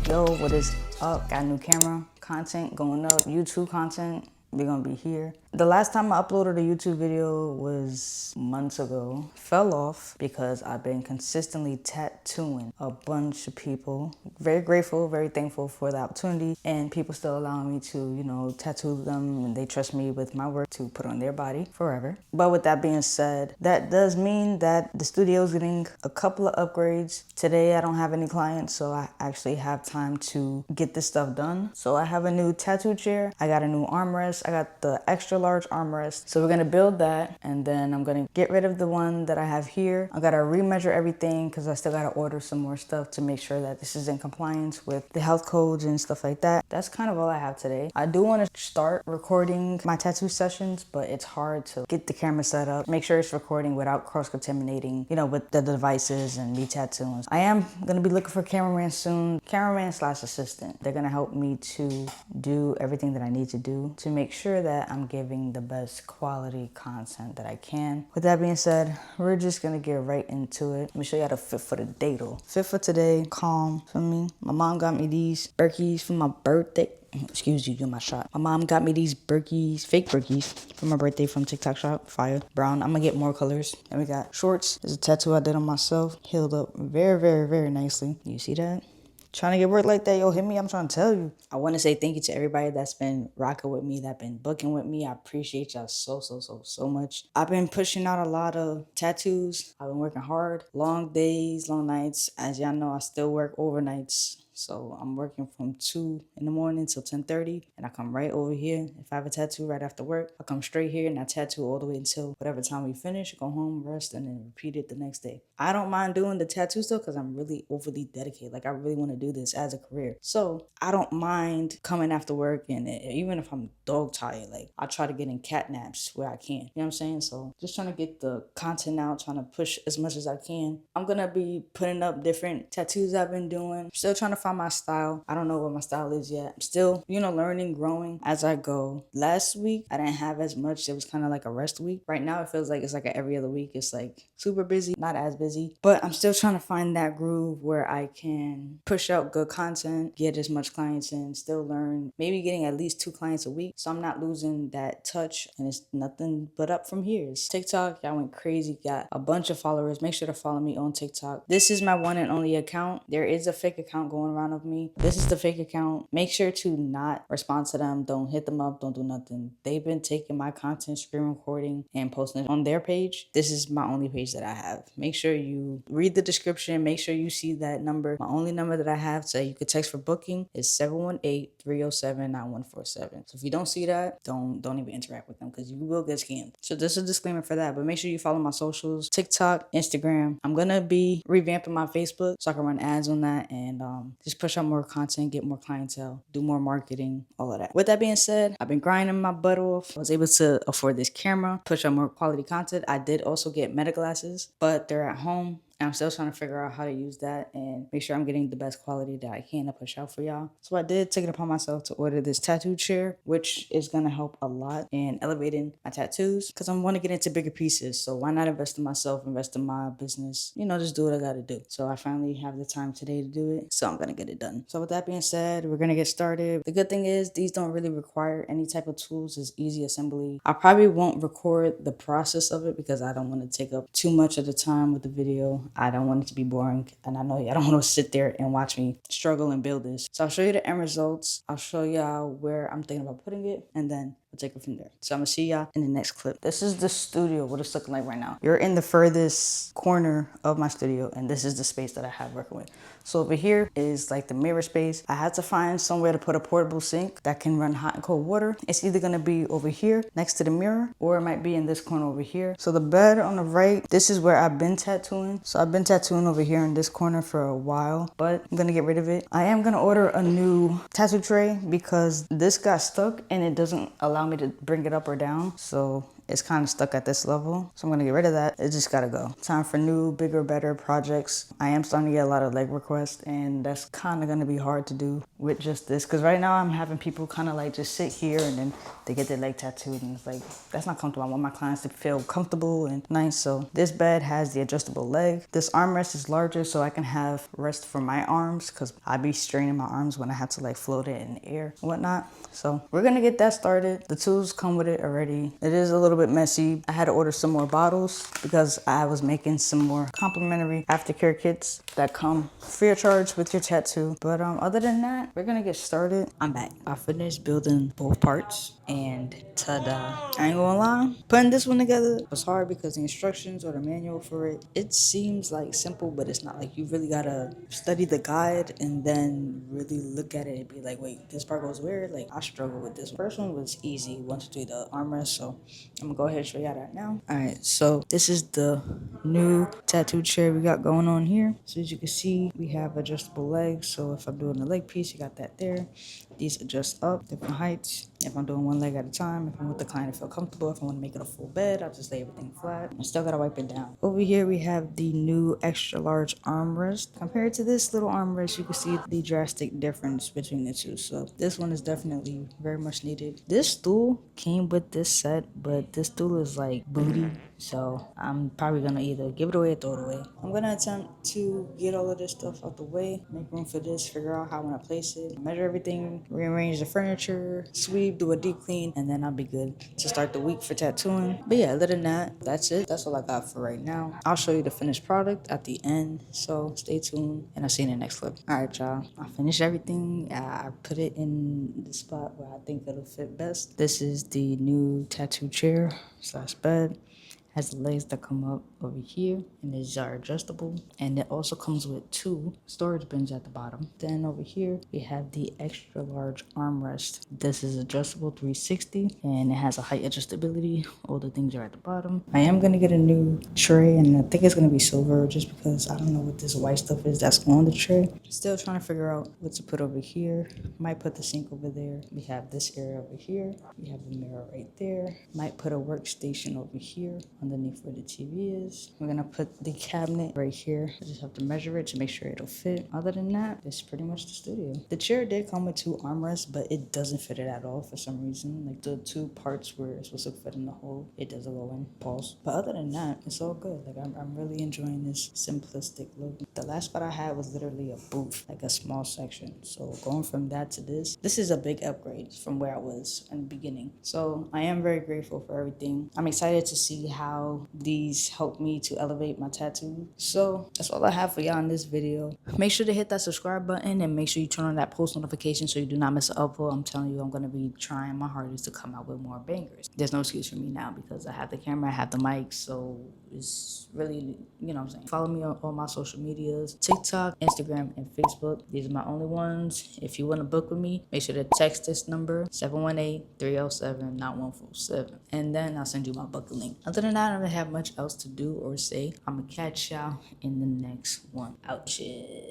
Yo, what is up? Got a new camera, content going up, YouTube content. We're gonna be here. The last time I uploaded a YouTube video was months ago. Fell off because I've been consistently tattooing a bunch of people. Very grateful, very thankful for the opportunity, and people still allowing me to, tattoo them, and they trust me with my work to put on their body forever. But with that being said, that does mean that the studio is getting a couple of upgrades. Today I don't have any clients, so I actually have time to get this stuff done. So I have a new tattoo chair, I got a new armrest, I got the extra large armrest. So we're gonna build that, and then I'm gonna get rid of the one that I have here. I gotta remeasure everything because I still gotta order some more stuff to make sure that this is in compliance with the health codes and stuff like that. That's kind of all I have today. I do want to start recording my tattoo sessions, but it's hard to get the camera set up, make sure it's recording without cross-contaminating, with the devices and me tattooing. I am gonna be looking for a cameraman soon, cameraman/assistant. They're gonna help me to do everything that I need to do to make sure that I'm giving the best quality content that I can. With that being said, we're just gonna get right into it. Let me show you how to fit for the day though. Fit for today, calm for me. My mom got me these Berkeys for my birthday. Excuse you, do my shot. My mom got me these Berkeys, fake Berkeys, for my birthday from TikTok shop. Fire. Brown. I'm gonna get more colors. And we got shorts. There's a tattoo I did on myself. Healed up very, very, very nicely. You see that? Trying to get work like that, yo, hit me. I'm trying to tell you. I want to say thank you to everybody that's been rocking with me, that been booking with me. I appreciate y'all so much. I've been pushing out a lot of tattoos. I've been working hard. Long days, long nights. As y'all know, I still work overnights. So I'm working from 2 in the morning till 10:30, and I come right over here. If I have a tattoo right after work, I come straight here and I tattoo all the way until whatever time we finish, go home, rest, and then repeat it the next day. I don't mind doing the tattoo still because I'm really overly dedicated. Like, I really want to do this as a career. So I don't mind coming after work, and even if I'm dog tired, like, I try to get in cat naps where I can. You know what I'm saying? So just trying to get the content out, trying to push as much as I can. I'm going to be putting up different tattoos I've been doing. Still trying to find my style. I don't know what my style is yet. I'm still, learning, growing as I go. Last week, I didn't have as much. It was kind of like a rest week. Right now, it feels like it's like every other week. It's like super busy, not as busy. But I'm still trying to find that groove where I can push out good content, get as much clients in, still learn, maybe getting at least 2 clients a week. So I'm not losing that touch, and it's nothing but up from here. It's TikTok, y'all went crazy, got a bunch of followers. Make sure to follow me on TikTok. This is my one and only account. There is a fake account going around of me. This is the fake account. Make sure to not respond to them. Don't hit them up. Don't do nothing. They've been taking my content, screen recording, and posting it on their page. This is my only page that I have. Make sure you read the description. Make sure you see that number. My only number that I have so you could text for booking is 718-307-9147. So if you don't see that, don't even interact with them because you will get scammed. So this is a disclaimer for that. But make sure you follow my socials, TikTok, Instagram. I'm gonna be revamping my Facebook so I can run ads on that and just push out more content, get more clientele, do more marketing, all of that. With that being said, I've been grinding my butt off. I was able to afford this camera, push out more quality content. I did also get Meta glasses, but they're at home. I'm still trying to figure out how to use that and make sure I'm getting the best quality that I can to push out for y'all. So I did take it upon myself to order this tattoo chair, which is going to help a lot in elevating my tattoos because I want to get into bigger pieces. So why not invest in myself, invest in my business, just do what I got to do. So I finally have the time today to do it. So I'm going to get it done. So with that being said, we're going to get started. The good thing is these don't really require any type of tools. It's easy assembly. I probably won't record the process of it because I don't want to take up too much of the time with the video. I don't want it to be boring, and I know I don't want to sit there and watch me struggle and build this. So I'll show you the end results. I'll show y'all where I'm thinking about putting it, and then we'll take it from there. So I'm gonna see y'all in the next clip. This is the studio, what it's looking like right now. You're in the furthest corner of my studio, and this is the space that I have working with. So over here is like the mirror space. I had to find somewhere to put a portable sink that can run hot and cold water. It's either gonna be over here next to the mirror, or it might be in this corner over here. So the bed on the right, this is where I've been tattooing. So I've been tattooing over here in this corner for a while, but I'm gonna get rid of it. I am gonna order a new tattoo tray because this got stuck and it doesn't allow me to bring it up or down. So it's kind of stuck at this level. So I'm gonna get rid of that. It just gotta go. Time for new, bigger, better projects. I am starting to get a lot of leg requests, and that's kind of gonna be hard to do with just this. Cause right now I'm having people kind of like just sit here and then they get their leg tattooed, and it's like, that's not comfortable. I want my clients to feel comfortable and nice. So this bed has the adjustable leg. This armrest is larger so I can have rest for my arms, because I be straining my arms when I have to like float it in the air and whatnot. So we're gonna get that started. The tools come with it already. It is a little bit messy. I had to order some more bottles because I was making some more complimentary aftercare kits that come free of charge with your tattoo. But other than that, we're gonna get started. I'm back. I finished building both parts, and ta-da. I ain't gonna lie, putting this one together was hard because the instructions or the manual for it, it seems like simple, but it's not. Like, you really gotta study the guide and then really look at it and be like, wait, this part goes where? Like, I struggle with this one. First one was easy, 1 to 3, the armrest. So I'm gonna go ahead and show y'all that now. All right, so this is the new tattoo chair we got going on here. So as you can see, we have adjustable legs. So if I'm doing the leg piece, you got that there. These adjust up, different heights. If I'm doing one leg at a time, if I want the client to feel comfortable, if I want to make it a full bed, I'll just lay everything flat. I still gotta wipe it down. Over here, we have the new extra large armrest. Compared to this little armrest, you can see the drastic difference between the two. So this one is definitely very much needed. This stool came with this set, but this stool is like booty. So I'm probably gonna either give it away or throw it away. I'm gonna attempt to get all of this stuff out the way, make room for this, figure out how I wanna place it, measure everything, rearrange the furniture, sweep, do a deep clean, and then I'll be good to start the week for tattooing. But yeah, other than that, that's it. That's all I got for right now. I'll show you the finished product at the end, so stay tuned, and I'll see you in the next clip. All right, y'all. I finished everything. I put it in the spot where I think it'll fit best. This is the new tattoo chair / bed. Has the legs that come up over here, and these are adjustable, and it also comes with 2 storage bins at the bottom. Then over here we have the extra large armrest. This is adjustable 360, and it has a height adjustability. All the things are at the bottom. I am gonna get a new tray, and I think it's gonna be silver, just because I don't know what this white stuff is that's on the tray. Still trying to figure out what to put over here. Might put the sink over there. We have this area over here. We have a mirror right there. Might put a workstation over here underneath where the TV is. We're gonna put the cabinet right here. I just have to measure it to make sure it'll fit. Other than that, it's pretty much the studio. The chair did come with 2 armrests, but it doesn't fit it at all for some reason. Like, the 2 parts where it's supposed to fit in the hole, it doesn't go in. Pause. But other than that, it's all good. Like, I'm really enjoying this simplistic look. The last spot I had was literally a booth, like a small section. So going from that to this is a big upgrade from where I was in the beginning. So I am very grateful for everything. I'm excited to see how these help me to elevate my tattoo. So that's all I have for y'all in this video. Make sure to hit that subscribe button, and make sure you turn on that post notification so you do not miss an upload. I'm telling you, I'm going to be trying my hardest to come out with more bangers. There's no excuse for me now because I have the camera, I have the mic, so it's really, you know what I'm saying. Follow me on all my social medias, TikTok, Instagram, and Facebook. These are my only ones. If you want to book with me, make sure to text this number, 718-307-9147, and then I'll send you my booking link. Other than that, I don't have much else to do or say. I'm gonna catch y'all in the next one. Out, shit.